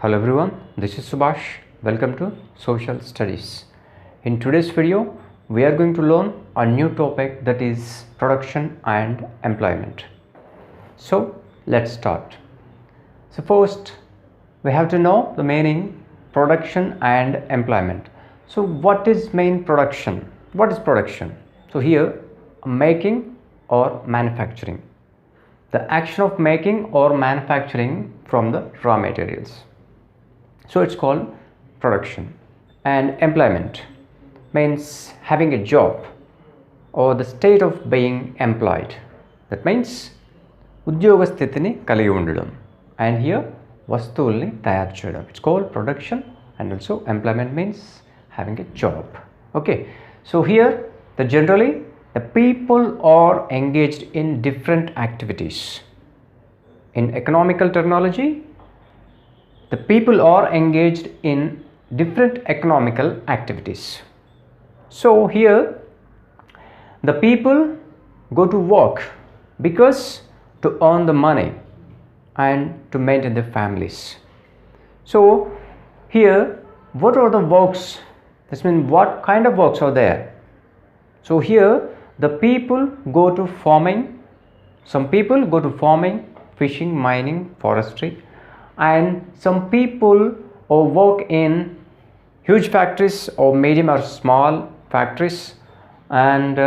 Hello everyone, this is Subhash. Welcome to Social Studies. In today's video, we are going to learn a new topic, that is production and employment. So let's start. So first, we have to know the meaning production and employment. So what is main production? What is production? So here, making or manufacturing. The action of making or manufacturing from the raw materials. So it's called production. And employment means having a job or the state of being employed. That means ఉద్యోగ స్థితిని కలిగి ఉండడం. And here వస్తువుల్ని తయారు చేయడం. It's called production, and also employment means having a job. Okay, so here generally the people are engaged in different activities. In economical terminology, the people are engaged in different economical activities. So here the people go to work because to earn the money and to maintain their families. So here, what are the works? This means what kind of works are there? So here the people go to farming. Some people go to farming, fishing, mining, forestry, and some people work in huge factories or medium or small factories, and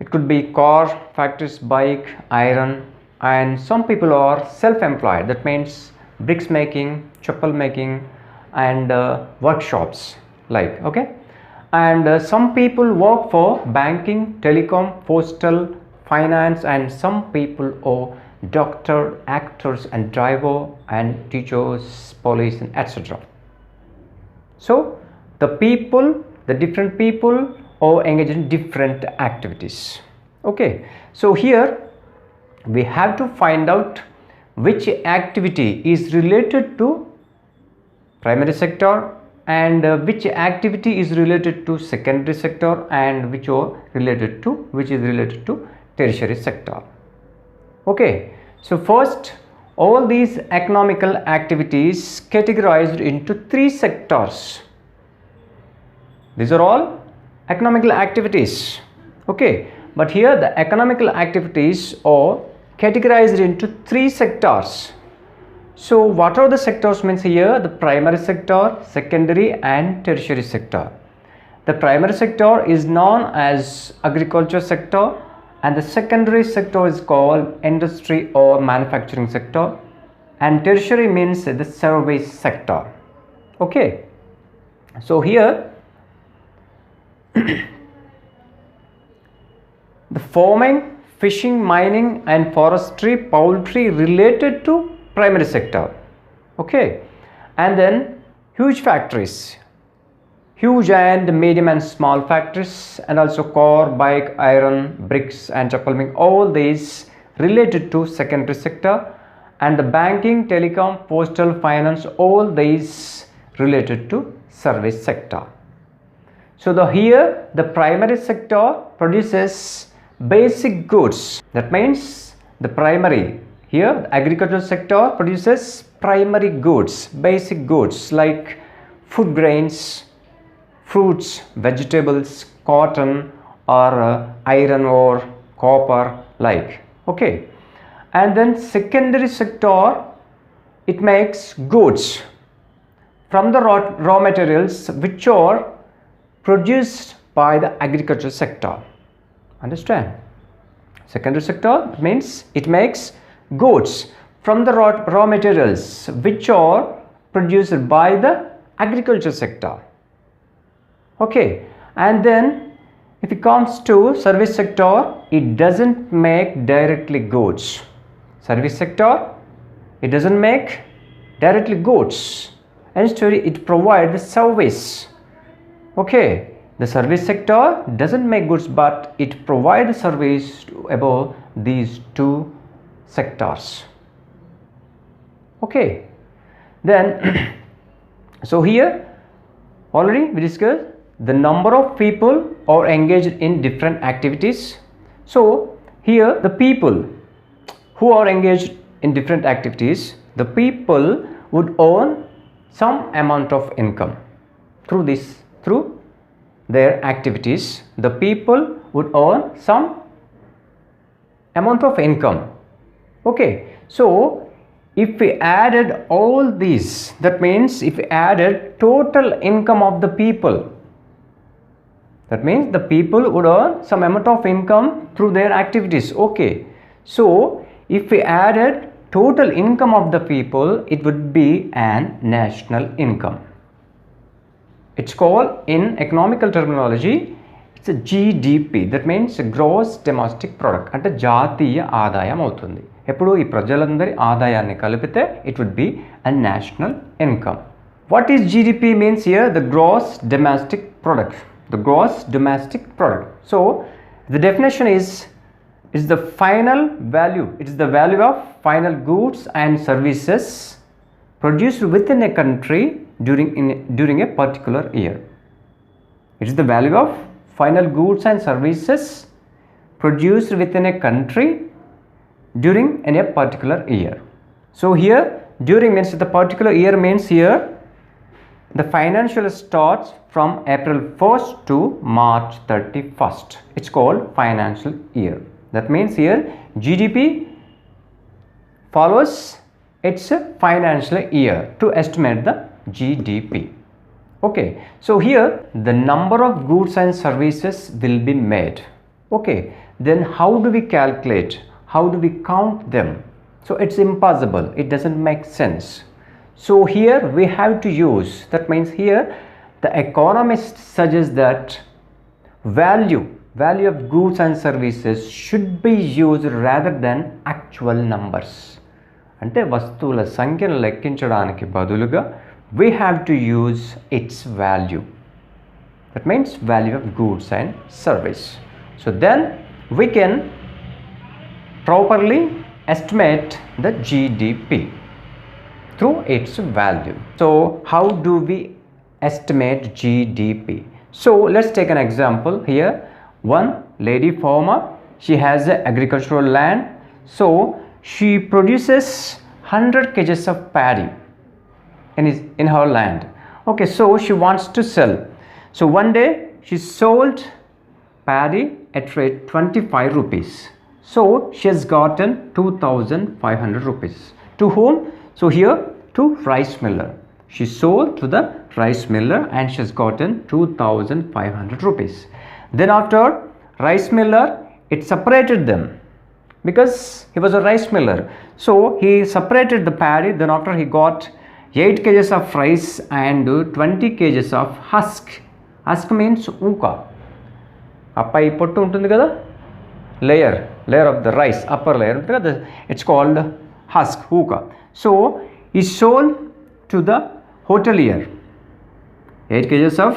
it could be car factories, bike, iron, and some people are self-employed. That means bricks making, chappal making, and workshops like, okay. And some people work for banking, telecom, postal, finance, and some people are doctor, actors, and driver, and teachers, police, and etc. So the people, the different people are engaged in different activities. Okay, so here we have to find out which activity is related to primary sector and which activity is related to secondary sector and which is related to tertiary sector. Okay, so first, all these economical activities categorized into three sectors. These are all economical activities. Okay, but here the economical activities are categorized into three sectors. So what are the sectors means here? The primary sector, secondary, and tertiary sector. The primary sector is known as agriculture sector, and the secondary sector is called industry or manufacturing sector, and tertiary means the service sector. Okay, so here the farming, fishing, mining, and forestry, poultry related to primary sector. Okay, and then huge factories, huge and medium and small factories, and also car, bike, iron, bricks, and chappal making, all these related to secondary sector, and the banking, telecom, postal, finance, all these related to service sector. So here the primary sector produces basic goods. That means the primary, here the agricultural sector produces primary goods, basic goods like food grains, fruits, vegetables, cotton, or iron or copper, like, okay. And then secondary sector, it makes goods from the raw materials which are produced by the agricultural sector. Understand? Secondary sector means it makes goods from the raw materials which are produced by the agriculture sector. Okay, and then if it comes to service sector, it doesn't make directly goods. Service sector, it doesn't make directly goods. Instead, it provides the service. Okay, the service sector doesn't make goods, but it provides service to above these two sectors. Okay, then so here already we discussed the number of people are engaged in different activities. So here the people who are engaged in different activities, the people would earn some amount of income through their activities. The people would earn some amount of income. Okay, so if we added all these, that means if we added total income of the people, that means the people would earn some amount of income through their activities. Okay, so if we added total income of the people, it would be an national income. It's called, in economical terminology, it's a GDP, that means gross domestic product, అంటే జాతీయ ఆదాయం అవుతుంది. ఎప్పుడు ఈ ప్రజలందరి ఆదాయాన్ని కలిపితే it would be a national income. What is GDP means here? The gross domestic product. The gross domestic product. So the definition is the final value. It is the value of final goods and services produced within a country during a particular year. It is the value of final goods and services produced within a country during in a particular year. So here during means the particular year means here the financial starts from April 1st to March 31st. It's called financial year. That means here GDP follows its financial year to estimate the GDP. Okay, so here the number of goods and services will be made. Okay, then how do we calculate? How do we count them? So it's impossible. It doesn't make sense. So here we have to use, that means here the economist suggests that value of goods and services should be used rather than actual numbers. అంటే వస్తువుల సంఖ్యను లెక్కించడానికి బదులుగా we have to use its value. That means value of goods and service. So then we can properly estimate the GDP through its value. So how do we estimate GDP? So let's take an example here. One lady farmer, she has agricultural land, so she produces 100 kgs of paddy in her land. Okay, so she wants to sell. So one day she sold paddy at rate 25 rupees. So she has gotten 2,500 rupees. To whom? So here to rice miller. She sold to the rice miller and she has gotten 2,500 rupees. Then after rice miller, it separated them because he was a rice miller. So he separated the paddy. Then after he got 8 kgs of rice and 20 kgs of husk. Husk means uka. Appai pottu untundi kada, layer of the rice, upper layer. It's called husk, uka. So he sold to the hotelier 8 kgs of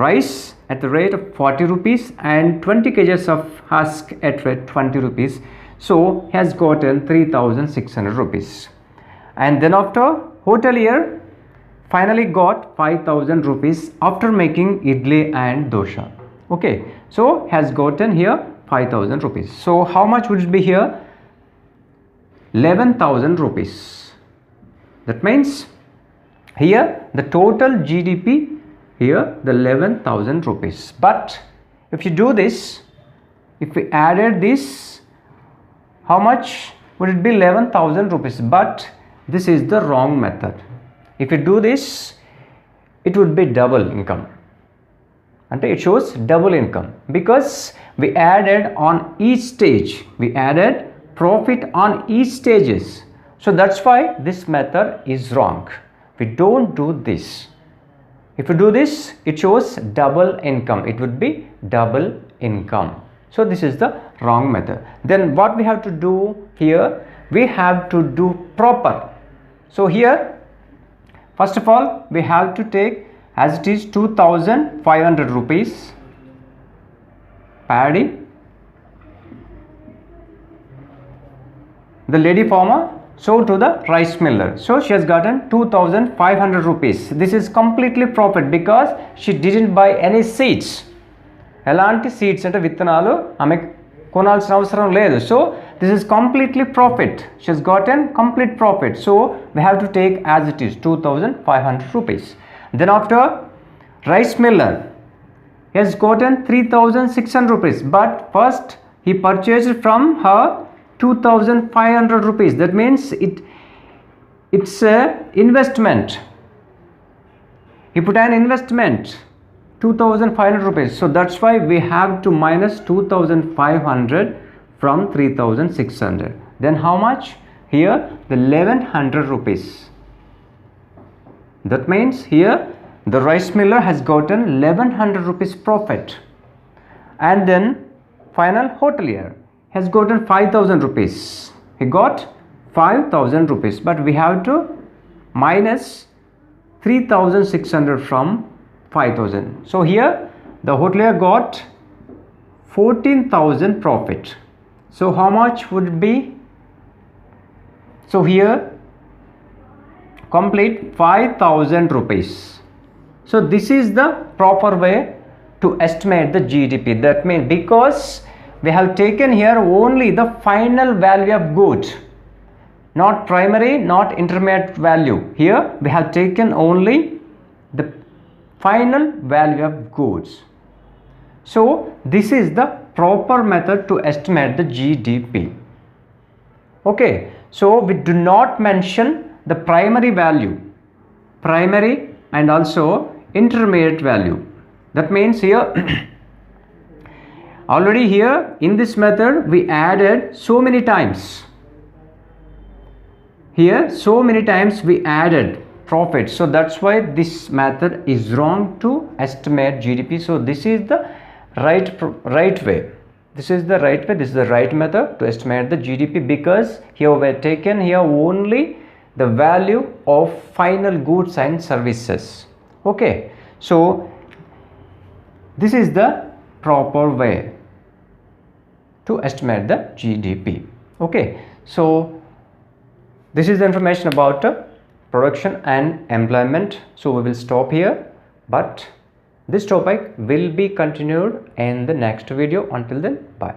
rice at the rate of 40 rupees and 20 kgs of husk at rate 20 rupees. So he has gotten 3,600 rupees. And then after hotelier finally got 5,000 rupees after making idli and dosha. Okay, so has gotten here 5,000 rupees. So how much would it be here? 11,000 rupees. That means here the total GDP here the 11,000 rupees. But if you do this, if we added this, how much would it be? 11,000 rupees. But this is the wrong method. If you do this, it would be double income. And it shows double income because we added on each stage. We added profit on each stages. So that's why this method is wrong. We don't do this. If you do this, it shows double income. It would be double income. So this is the wrong method. Then what we have to do here? We have to do proper. So here, first of all, we have to take as it is 2,500 rupees paddy. The lady farmer sold to the rice miller. So she has gotten 2,500 rupees. This is completely profit because she didn't buy any seeds. ఎలాంటి seeds అంటే విత్తనాలు ఆమె కొనాల్సిన అవసరం లేదు. So this is completely profit. She has gotten complete profit. So we have to take as it is 2500 rupees. Then after rice miller, he has gotten 3600 rupees. But first he purchased from her 2500 rupees. That means it's a investment. He put an investment 2500 rupees. So that's why we have to minus 2500 from 3600. Then how much? Here the 1100 rupees. That means here the rice miller has gotten 1100 rupees profit. And then final hotelier has gotten 5000 rupees. He got 5000 rupees, but we have to minus 3600 from 5000. So here the hotelier got 14,000 profit. So how much would it be? So here complete 5000 rupees. So this is the proper way to estimate the GDP. That means because we have taken here only the final value of goods, not primary, not intermediate value. Here we have taken only the final value of goods. So this is the proper method to estimate the GDP. Okay, so we do not mention the primary value, primary and also intermediate value. That means here already here in this method we added so many times. Here so many times we added profit. So that's why this method is wrong to estimate GDP. So this is the right way. This is the right way. This is the right method to estimate the GDP, because here we have taken here only the value of final goods and services. Okay, so this is the proper way to estimate the GDP. Okay, so this is the information about production and employment. So we will stop here, but this topic will be continued in the next video. Until then, bye.